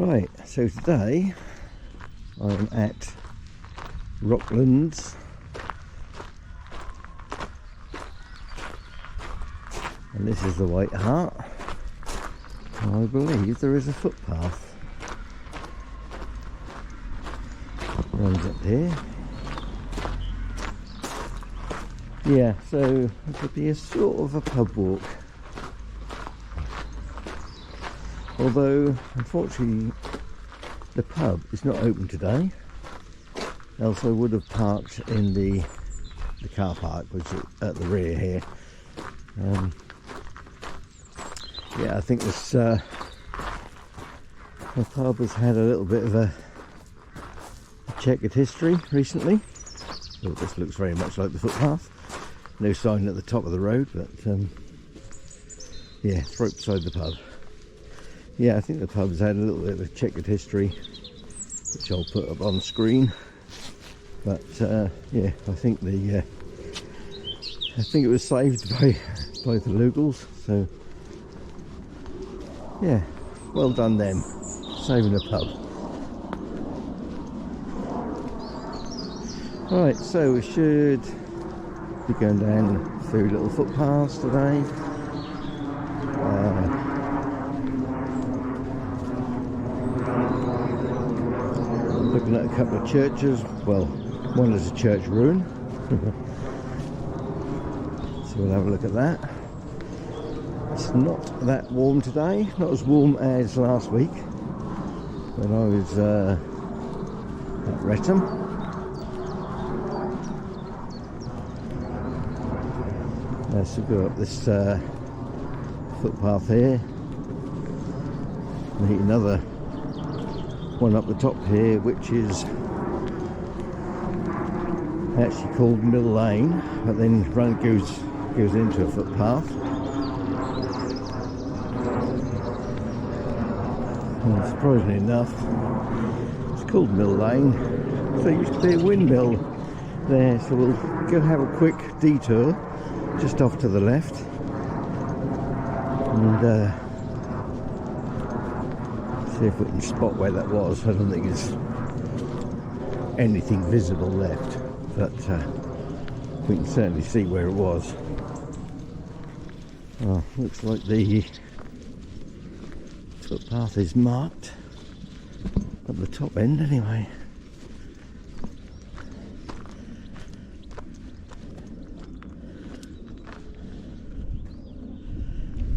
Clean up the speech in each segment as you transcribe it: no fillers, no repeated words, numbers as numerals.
Right, so today I'm at Rocklands, and this is the White Hart. I believe there is a footpath that runs up here. Yeah, so it could be a sort of a pub walk. Although, unfortunately, the pub is not open today, else I would have parked in the car park, which is at the rear here. Yeah, I think this the pub has had a little bit of a checkered history recently. Oh, this looks very much like the footpath. No sign at the top of the road, but yeah, it's right beside the pub. Yeah, I think the pub's had a little bit of a checkered history, which I'll put up on screen. But yeah, I think it was saved by the locals. So yeah, well done them, saving the pub. Right, so we should be going down through little footpaths today. Looking at a couple of churches. Well, one is a church ruin. So we'll have a look at that. It's not that warm today, not as warm as last week when I was at Wretham. So go up this footpath here, meet another one up the top here, which is actually called Mill Lane, but then goes into a footpath. And surprisingly enough, it's called Mill Lane. So it used to be a windmill there, so we'll go have a quick detour just off to the left, and see if we can spot where that was. I don't think there's anything visible left, but we can certainly see where it was. Oh, looks like the footpath is marked at the top end anyway.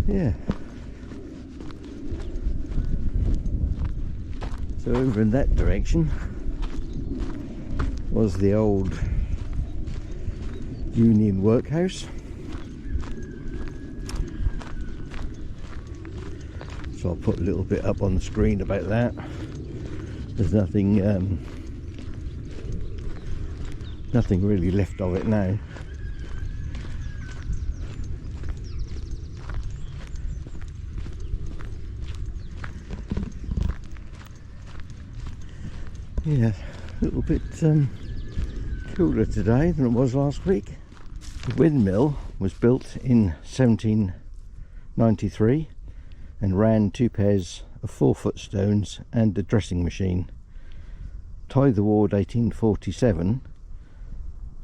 Yeah. So over in that direction was the old Union workhouse. So I'll put a little bit up on the screen about that. There's nothing really left of it now. Yeah, a little bit cooler today than it was last week. The windmill was built in 1793 and ran 2 pairs of 4-foot stones and a dressing machine. Tithe Award 1847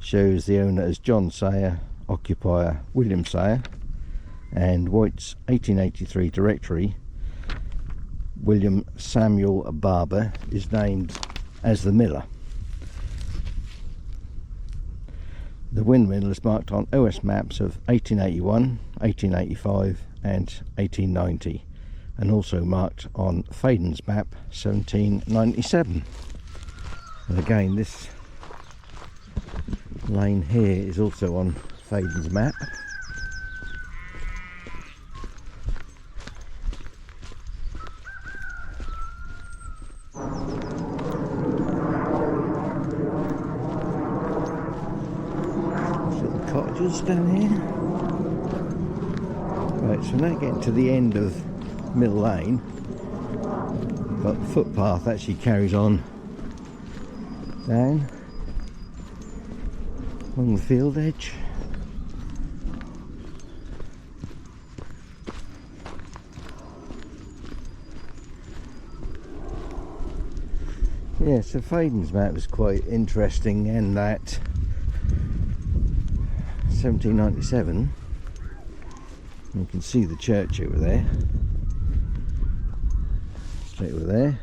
shows the owner as John Sayer, occupier William Sayer, and White's 1883 directory, William Samuel Barber, is named as the miller. The windmill is marked on OS maps of 1881, 1885 and 1890, and also marked on Faden's map 1797. And again, this lane here is also on Faden's map. Cottages down here. Right, so now getting to the end of Mill Lane, but the footpath actually carries on down along the field edge. Yeah, so Faden's map is quite interesting in that 1797, you can see the church over there, straight over there.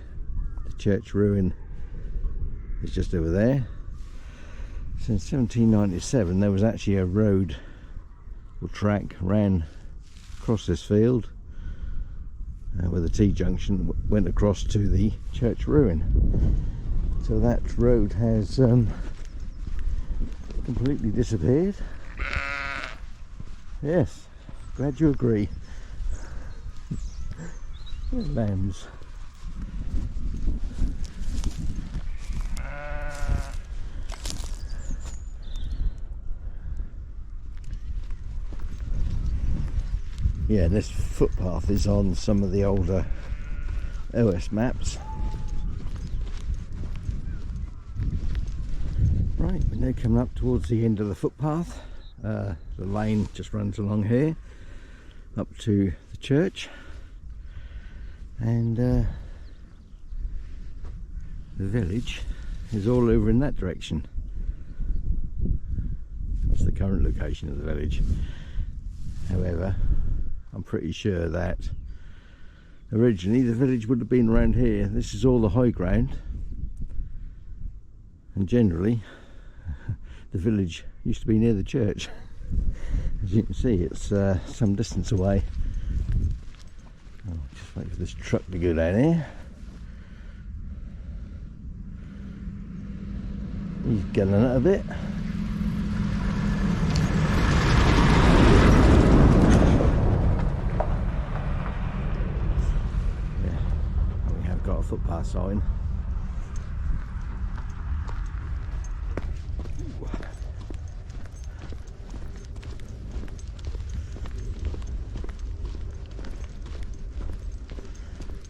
The church ruin is just over there. So in 1797 there was actually a road or track ran across this field where the T-junction went across to the church ruin. So that road has completely disappeared. Yes, glad you agree. Lambs. Yeah, this footpath is on some of the older OS maps. Right, we're now coming up towards the end of the footpath. The lane just runs along here up to the church, and the village is all over in that direction. That's the current location of the village. However, I'm pretty sure that originally the village would have been around here. This is all the high ground, and generally the village used to be near the church. As you can see, it's some distance away. I'll just wait for this truck to go down here. He's getting it a bit. Footpath sign.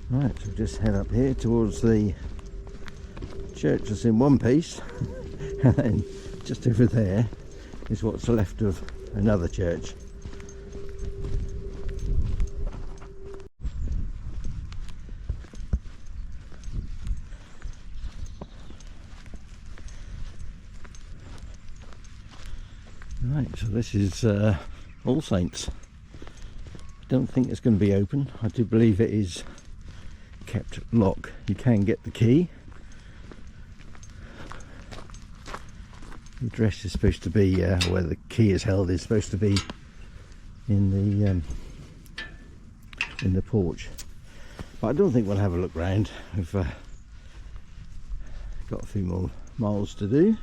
Right, so just head up here towards the church that's in one piece, and then just over there is what's left of another church. Right, so this is All Saints. I don't think it's going to be open. I do believe it is kept locked. You can get the key. The address is supposed to be where the key is held is supposed to be in the porch. But I don't think we'll have a look round. We've got a few more miles to do.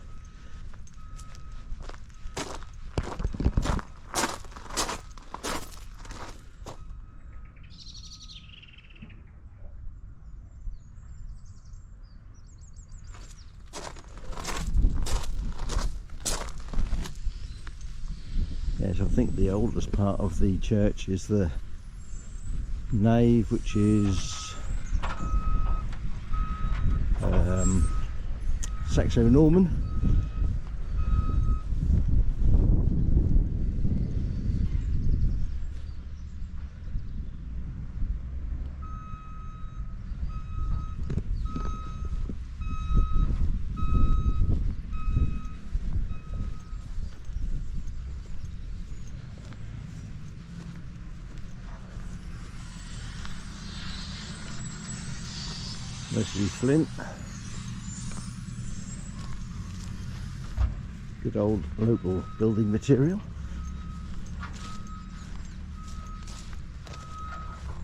Yes, I think the oldest part of the church is the nave, which is Saxo-Norman. Mostly flint. Good old local building material.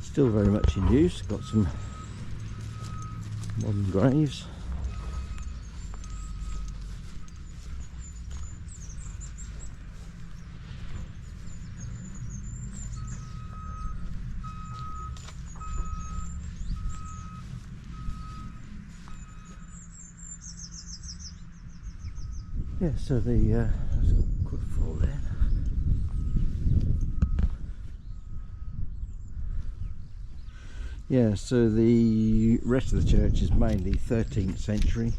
Still very much in use. Got some modern graves. Yeah, so there's a quick fall there. Yeah, so the rest of the church is mainly 13th century,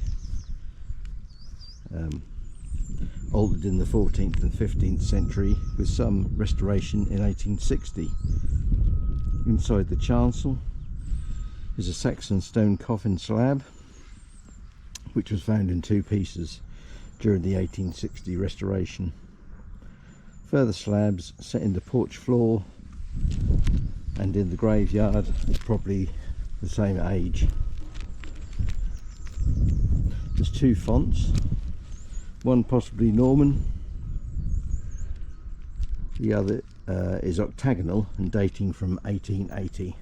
altered in the 14th and 15th century, with some restoration in 1860. Inside the chancel is a Saxon stone coffin slab. which was found in 2 pieces during the 1860 restoration. Further slabs set in the porch floor and in the graveyard is probably the same age. There's 2 fonts, one possibly Norman, the other is octagonal and dating from 1880.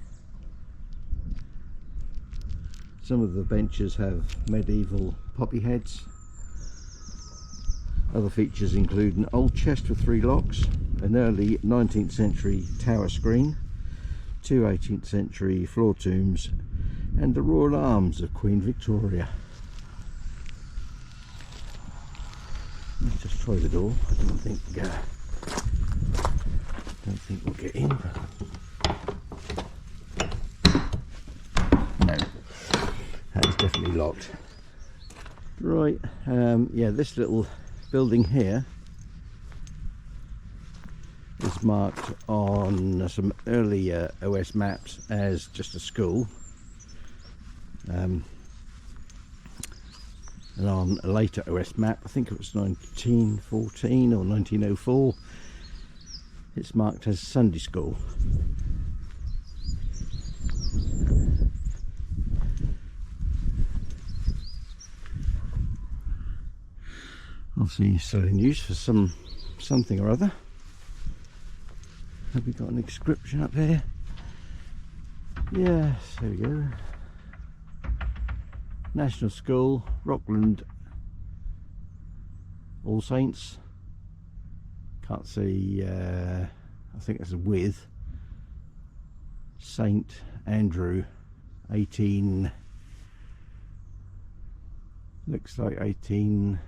Some of the benches have medieval poppy heads. Other features include an old chest with 3 locks, an early 19th century tower screen, 2 18th century floor tombs, and the royal arms of Queen Victoria. Let's just try the door. I don't think we'll get in. No, that is definitely locked. Right, yeah, this little building here is marked on some early OS maps as just a school, and on a later OS map, I think it was 1914 or 1904, it's marked as Sunday school. Obviously still in use for something or other. Have we got an inscription up here? Yes, there we go. National School, Rockland All Saints. Can't see, I think that's a with. Saint Andrew, 18, looks like 18,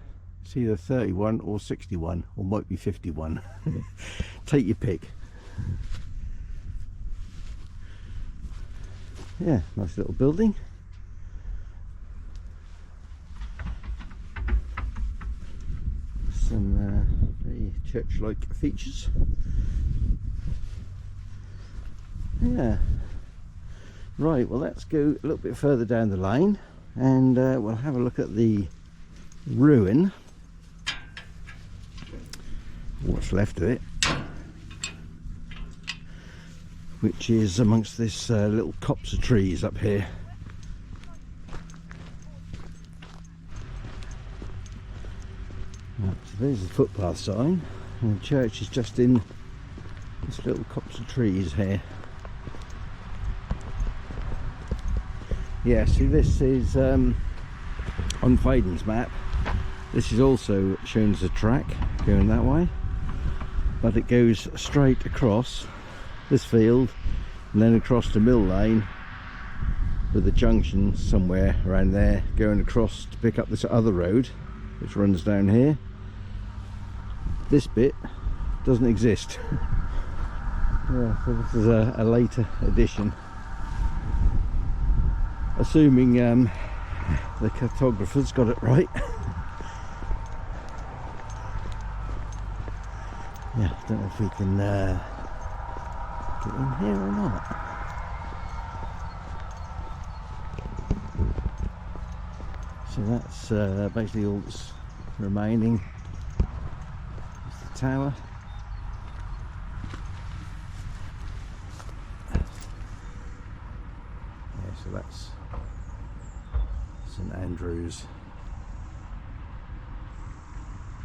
it's either 31 or 61, or might be 51. Take your pick. Yeah, nice little building. Some very church-like features. Yeah. Right, well, let's go a little bit further down the lane and we'll have a look at the ruin, what's left of it, which is amongst this little copse of trees up here. Right, so there's the footpath sign, and the church is just in this little copse of trees here. Yeah, see, this is on Faden's map. This is also shown as a track going that way, but it goes straight across this field and then across the mill lane with a junction somewhere around there going across to pick up this other road which runs down here. This bit doesn't exist. Yeah, so this is a later addition, assuming the cartographer's got it right. Yeah, I don't know if we can get in here or not. So that's basically all that's remaining is the tower. Yeah, so that's St Andrew's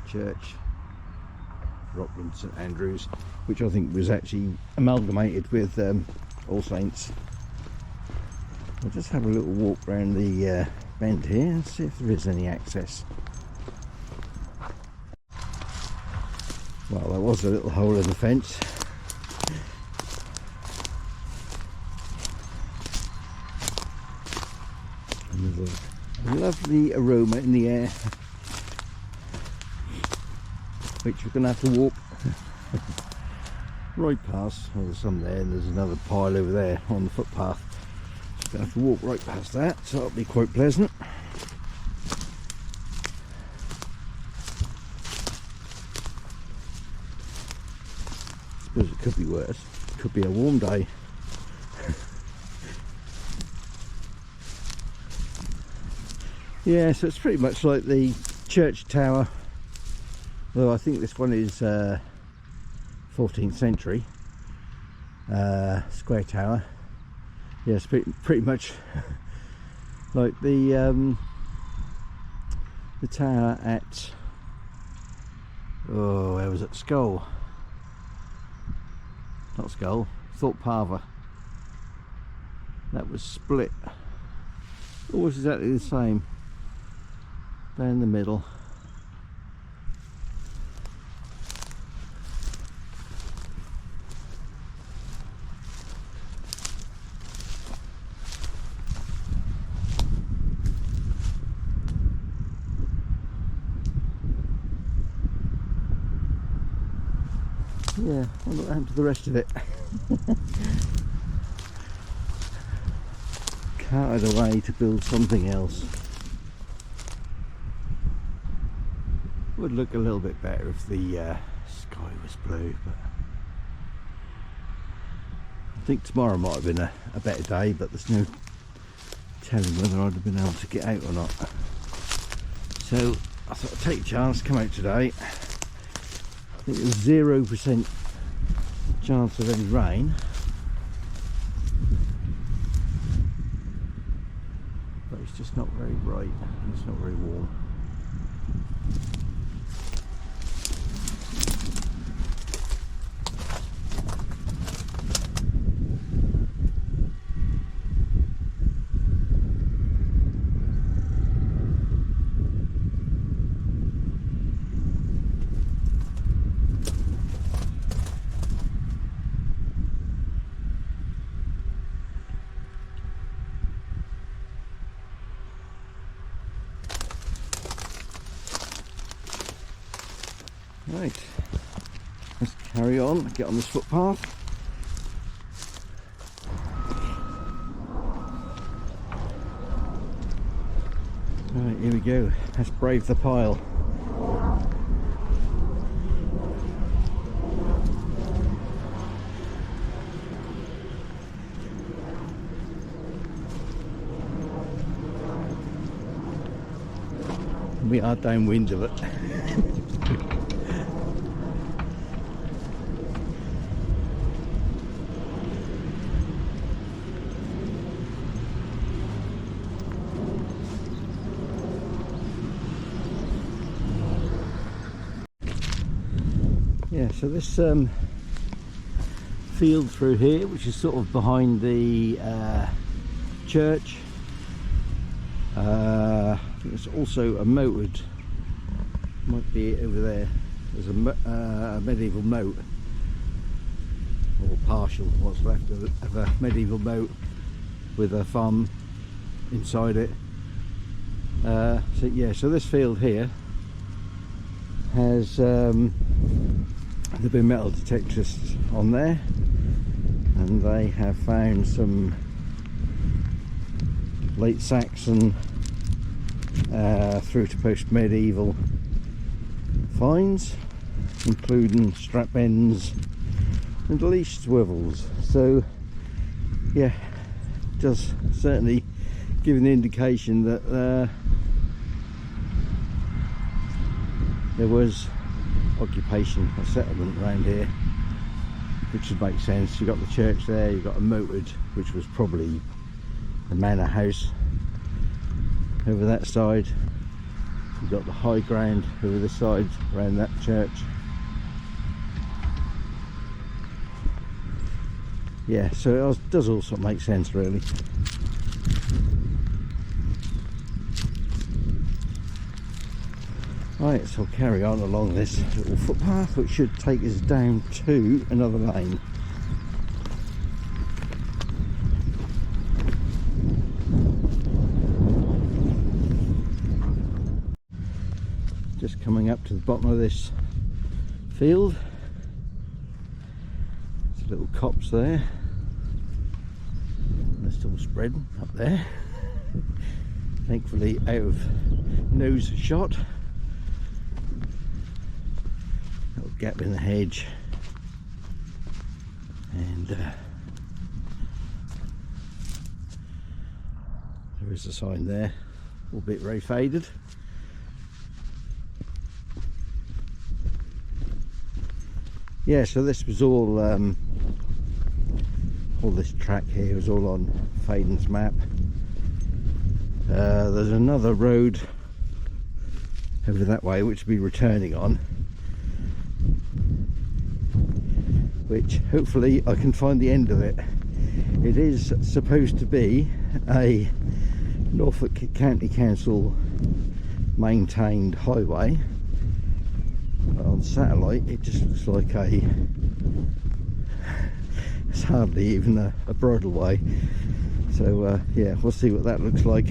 Church, Rockland St Andrews, which I think was actually amalgamated with All Saints. We'll just have a little walk around the bend here and see if there is any access. Well, there was a little hole in the fence. And there's a lovely aroma in the air, which we're going to have to walk right past. Well, there's some there, and there's another pile over there on the footpath. So going to have to walk right past that, so that'll be quite pleasant. I suppose it could be worse. It could be a warm day. Yeah, so it's pretty much like the church tower. Well, I think this one is 14th century square tower. Yeah, it's pretty much like the tower at, oh, where was it? Skull. Not Skull, footpaths. That was split. Always exactly the same. Down the middle. Yeah, I wonder what happened to the rest of it. Carted away to build something else. Would look a little bit better if the sky was blue, but I think tomorrow might have been a better day, but there's no telling whether I'd have been able to get out or not. So I thought I'd take a chance, come out today. I think there's 0% chance of any rain, but it's just not very bright and it's not very warm. Right, let's carry on, get on this footpath. Right, here we go, let's brave the pile. We are downwind of it. Yeah, so this field through here, which is sort of behind the church, I think it's also a moated, might be over there. There's a medieval moat, or partial, what's left of a medieval moat with a farm inside it. So yeah, so this field here has there've been metal detectors on there, and they have found some late Saxon through to post-medieval finds, including strap ends and least swivels. So yeah, does certainly give an indication that there was occupation or settlement around here, which would make sense. You've got the church there, you've got a moated, which was probably the manor house over that side. You've got the high ground over this side around that church. Yeah, so it does also make sense really. Right, so we'll carry on along this little footpath, which should take us down to another lane. Just coming up to the bottom of this field. There's a little copse there. They're still spreading up there. Thankfully out of nose shot. Little gap in the hedge, and there is a sign there. albeit very faded. Yeah, so this was all this track here was all on Faden's map. There's another road over that way which we'll be returning on, which hopefully I can find the end of it. It is supposed to be a Norfolk County Council maintained highway. On satellite it just looks like it's hardly even a bridleway. So yeah, we'll see what that looks like.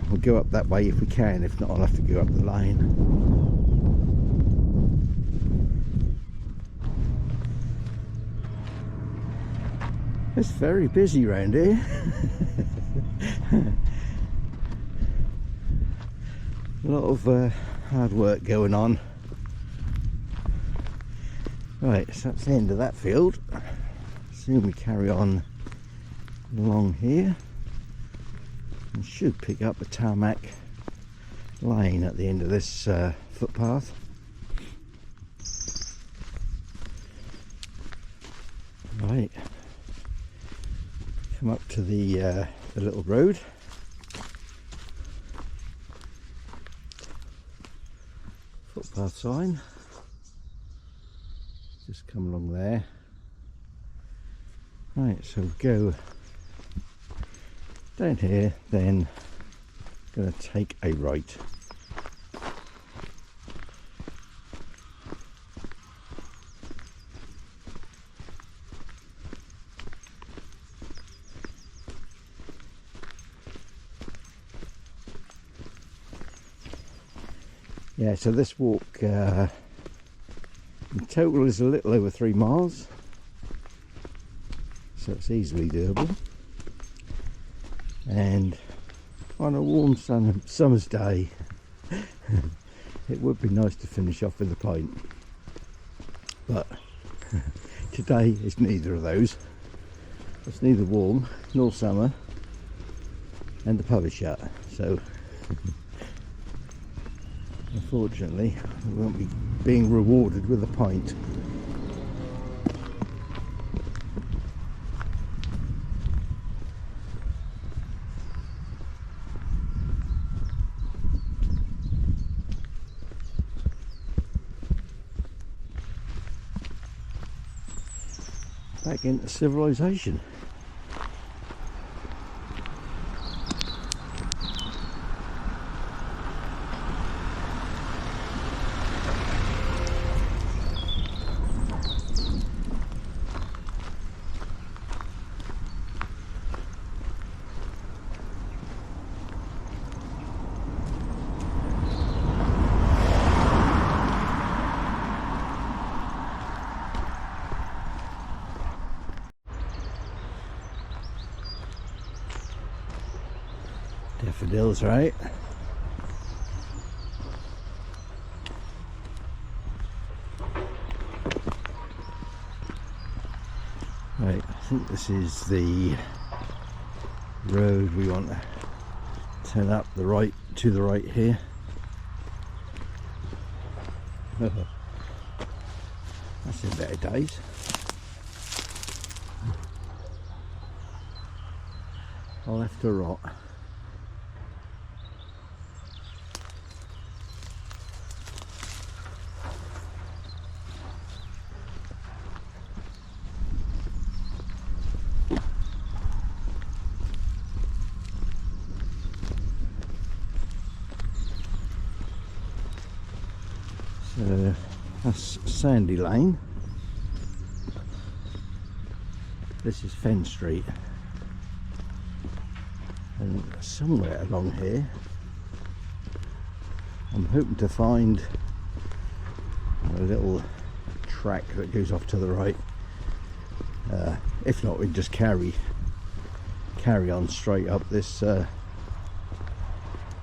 We'll go up that way if we can, if not I'll have to go up the lane. It's very busy round here. A lot of hard work going on. Right, so that's the end of that field. Soon we carry on along here. We should pick up a tarmac lane at the end of this footpath. Right, come up to the little road. Footpath sign. Just come along there. Right, so go down here, then going to take a right. Yeah, so this walk in total is a little over 3 miles, so it's easily doable. And on a warm summer's day, it would be nice to finish off with a pint. But today is neither of those. It's neither warm nor summer, and the pub is shut. So unfortunately, we won't be being rewarded with a pint. Back into civilization. Daffodils, right? Right, I think this is the road we want to turn up the right, to the right here. That's in better days. Left or right? So that's Sandy Lane. This is Fen Street. And somewhere along here I'm hoping to find a little track that goes off to the right. If not, we just carry on straight up this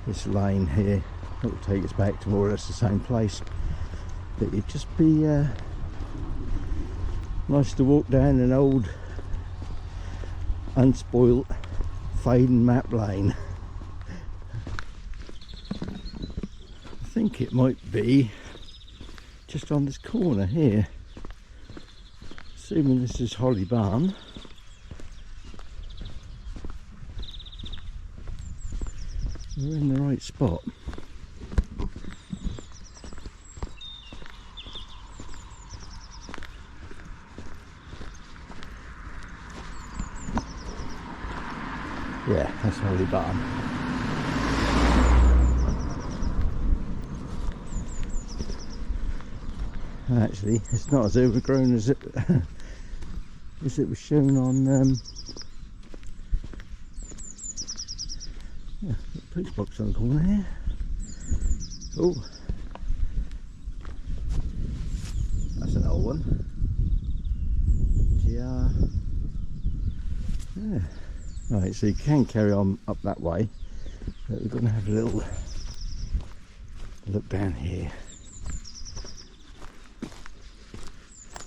this lane here. It will take us back to more or less the same place. But it'd just be nice to walk down an old unspoilt Faden map lane. think it might be just on this corner here, assuming this is Holly Barn. We're in the right spot. Yeah, that's Holly Barn. Actually, it's not as overgrown as it as it was shown on yeah, post box on the corner here. Oh, that's an old one. Yeah. Right, so you can carry on up that way, but we're going to have a little look down here.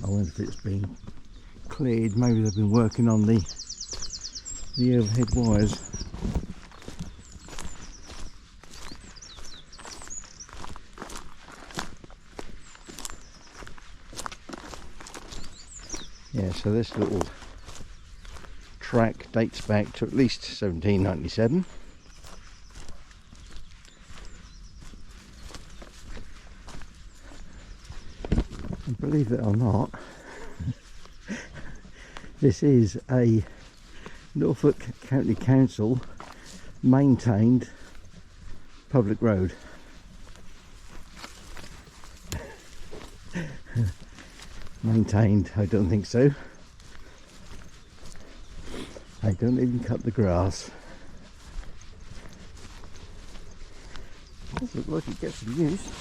I wonder if it's been cleared. Maybe they've been working on the overhead wires. Yeah, so this little track dates back to at least 1797. And believe it or not, this is a Norfolk County Council maintained public road. Maintained, I don't think so. I don't even cut the grass. Does look like it gets some use.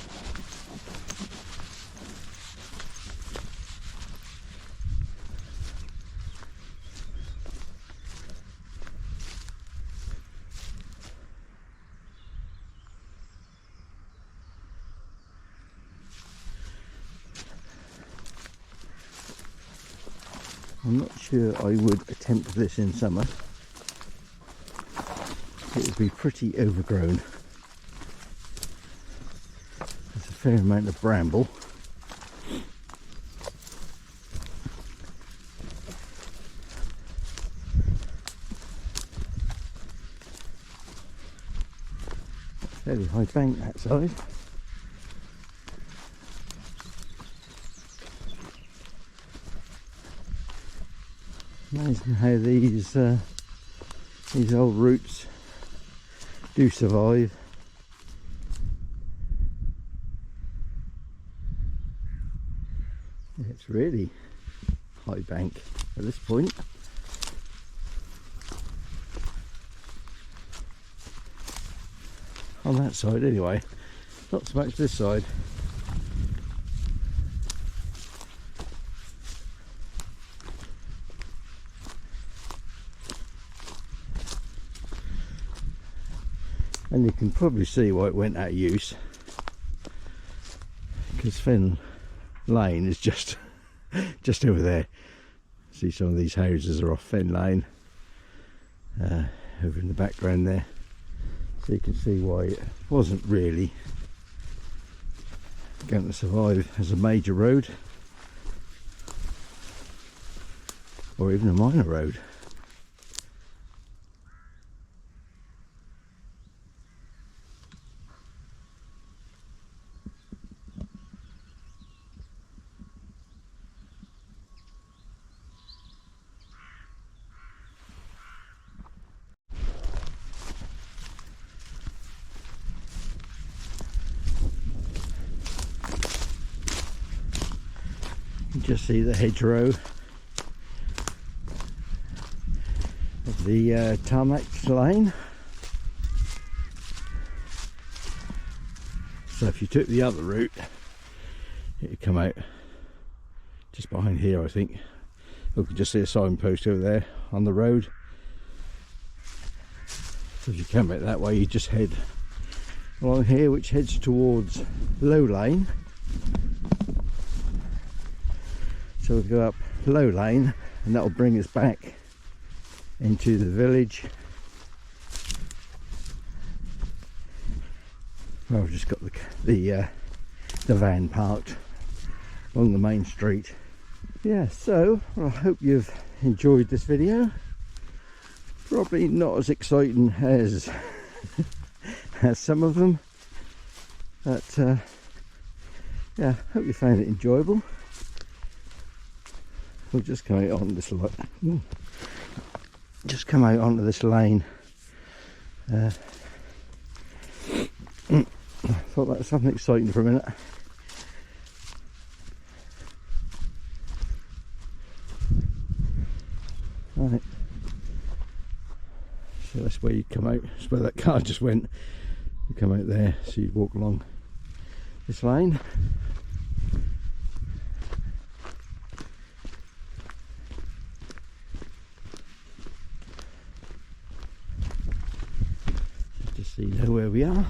I'm not sure I would attempt this in summer. It would be pretty overgrown. There's a fair amount of bramble. Fairly high bank that side. Amazing how these old routes do survive. Yeah, it's really high bank at this point. On that side anyway, not so much this side. And you can probably see why it went out of use, because Fen Lane is just over there. See, some of these houses are off Fen Lane, over in the background there, so you can see why it wasn't really going to survive as a major road or even a minor road. Just see the hedgerow of the tarmac lane. So if you took the other route, it would come out just behind here, I think. You can just see a signpost over there on the road. So if you come out that way, you just head along here, which heads towards Low Lane. So we'll go up Low Lane, and that will bring us back into the village. Well, I've just got the van parked along the main street. Yeah, so well, I hope you've enjoyed this video. Probably not as exciting as as some of them, but yeah, hope you found it enjoyable. We'll just come out on this line. Just come out onto this lane. I thought that was something exciting for a minute. Right. So that's where you come out. That's where that car just went. You come out there, so you walk along this lane. Just so you know where we are.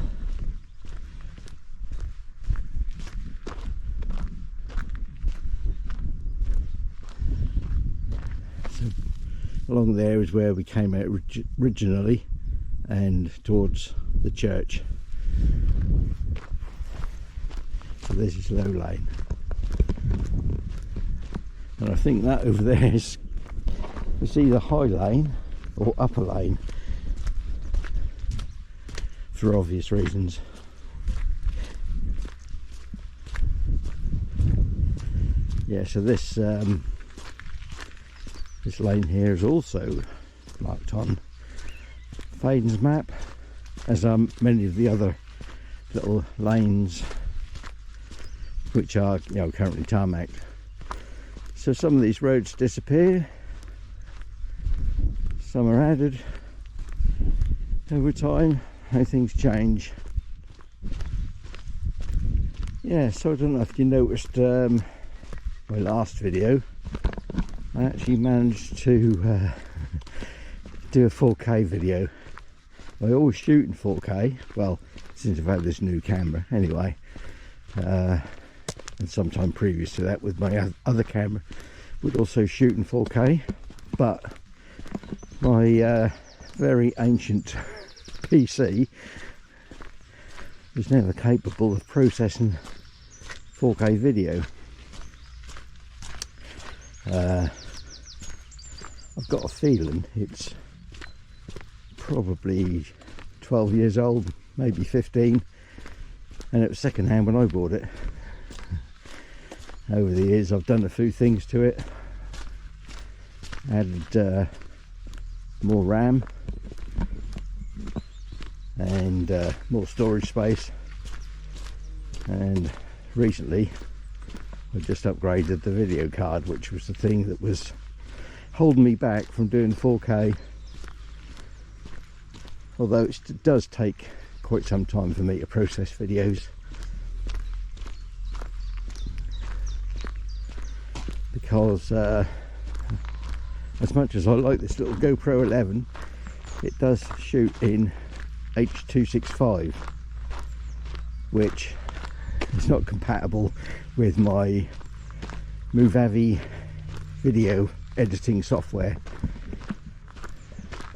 Along there is where we came out originally, and towards the church. So this is low lane, and I think that over there is either high lane or upper lane, for obvious reasons. Yeah, so this this lane here is also marked on Faden's map, as many of the other little lanes which are, you know, currently tarmacked. So some of these roads disappear, some are added over time, how things change. Yeah, so I don't know if you noticed my last video, I actually managed to do a 4K video. I always shoot in 4K, well, since I've had this new camera anyway, and sometime previous to that with my other camera would also shoot in 4K, but my very ancient PC was never capable of processing 4K video. I've got a feeling it's probably 12 years old, maybe 15, and it was second hand when I bought it. Over the years I've done a few things to it, added more RAM and more storage space, and recently I just upgraded the video card, which was the thing that was holding me back from doing 4K, although it does take quite some time for me to process videos, because as much as I like this little GoPro 11, it does shoot in H.265, which is not compatible with my Movavi video editing software,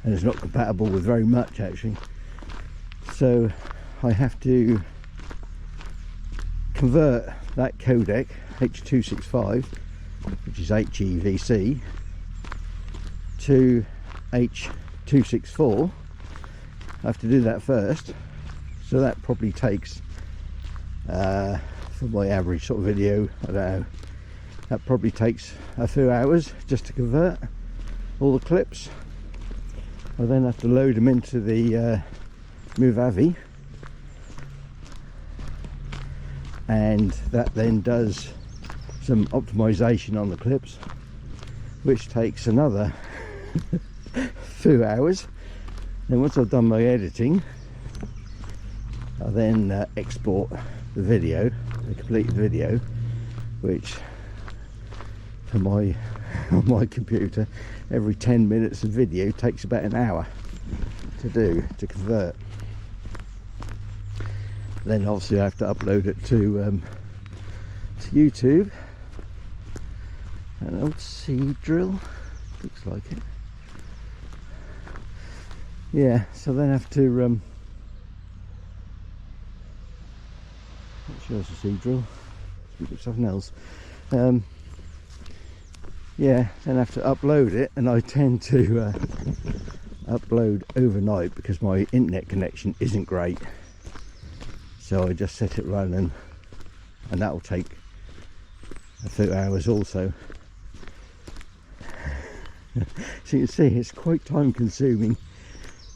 and it's not compatible with very much actually. So I have to convert that codec H.265, which is HEVC, to H.264. I have to do that first, so that probably takes for my average sort of video, I don't know, that probably takes a few hours just to convert all the clips. I then have to load them into the Movavi, and that then does some optimization on the clips, which takes another few hours. Then once I've done my editing, I then export the video, the completed video, which for my on my computer, every 10 minutes of video takes about an hour to convert. Then obviously I have to upload it to YouTube. An old seed drill, looks like it. Yeah, so then I have to That shows the seed drill. Speak of something else. Yeah, then I have to upload it, and I tend to upload overnight because my internet connection isn't great. So I just set it running, and that will take a few hours also. So you can see it's quite time consuming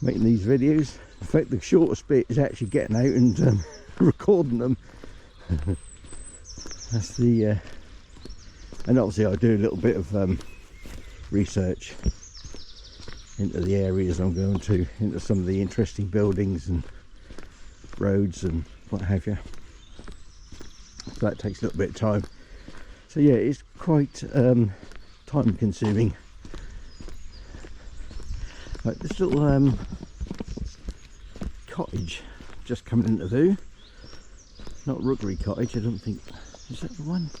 making these videos. In fact, the shortest bit is actually getting out and recording them. That's the and obviously I do a little bit of research into the areas I'm going to, into some of the interesting buildings and roads and what have you. So that takes a little bit of time. So yeah, it's quite time consuming. Right, this little cottage just coming into view. Not Rookery Cottage, I don't think. Is that the one?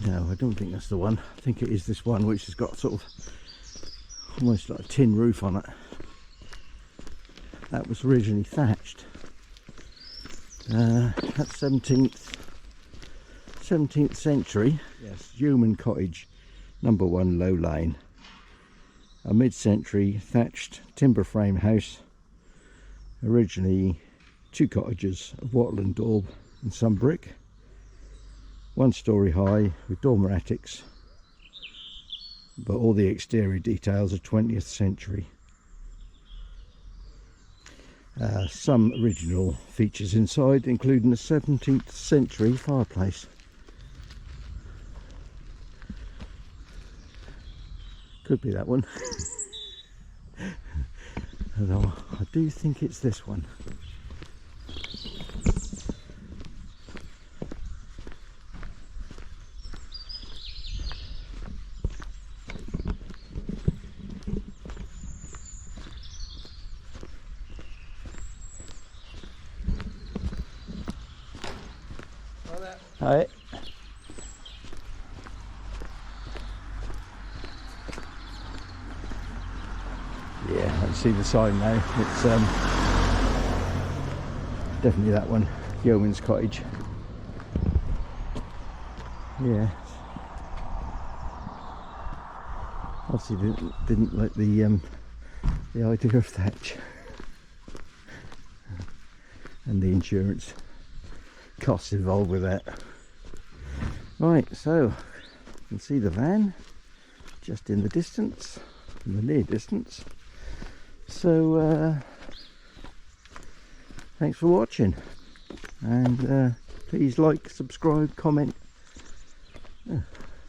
No, I don't think that's the one. I think it is this one, which has got sort of almost like a tin roof on it. That was originally thatched. That's 17th century. Yes, Yeoman Cottage, number 1, Low Lane. A mid-century thatched timber frame house. Originally 2 cottages of wattle and daub and some brick. 1 story high with dormer attics, but all the exterior details are 20th century. Some original features inside, including a 17th century fireplace. Could be that one. Although I do think it's this one. Hi. Yeah, I can see the sign now. It's definitely that one, Yeoman's Cottage. Yeah. Obviously didn't like the idea of thatch and the insurance costs involved with that. Right, so you can see the van just in the distance, in the near distance. So thanks for watching, and please like, subscribe, comment. Oh,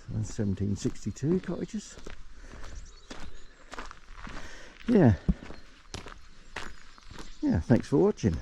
that's 1762 cottages. Yeah, thanks for watching.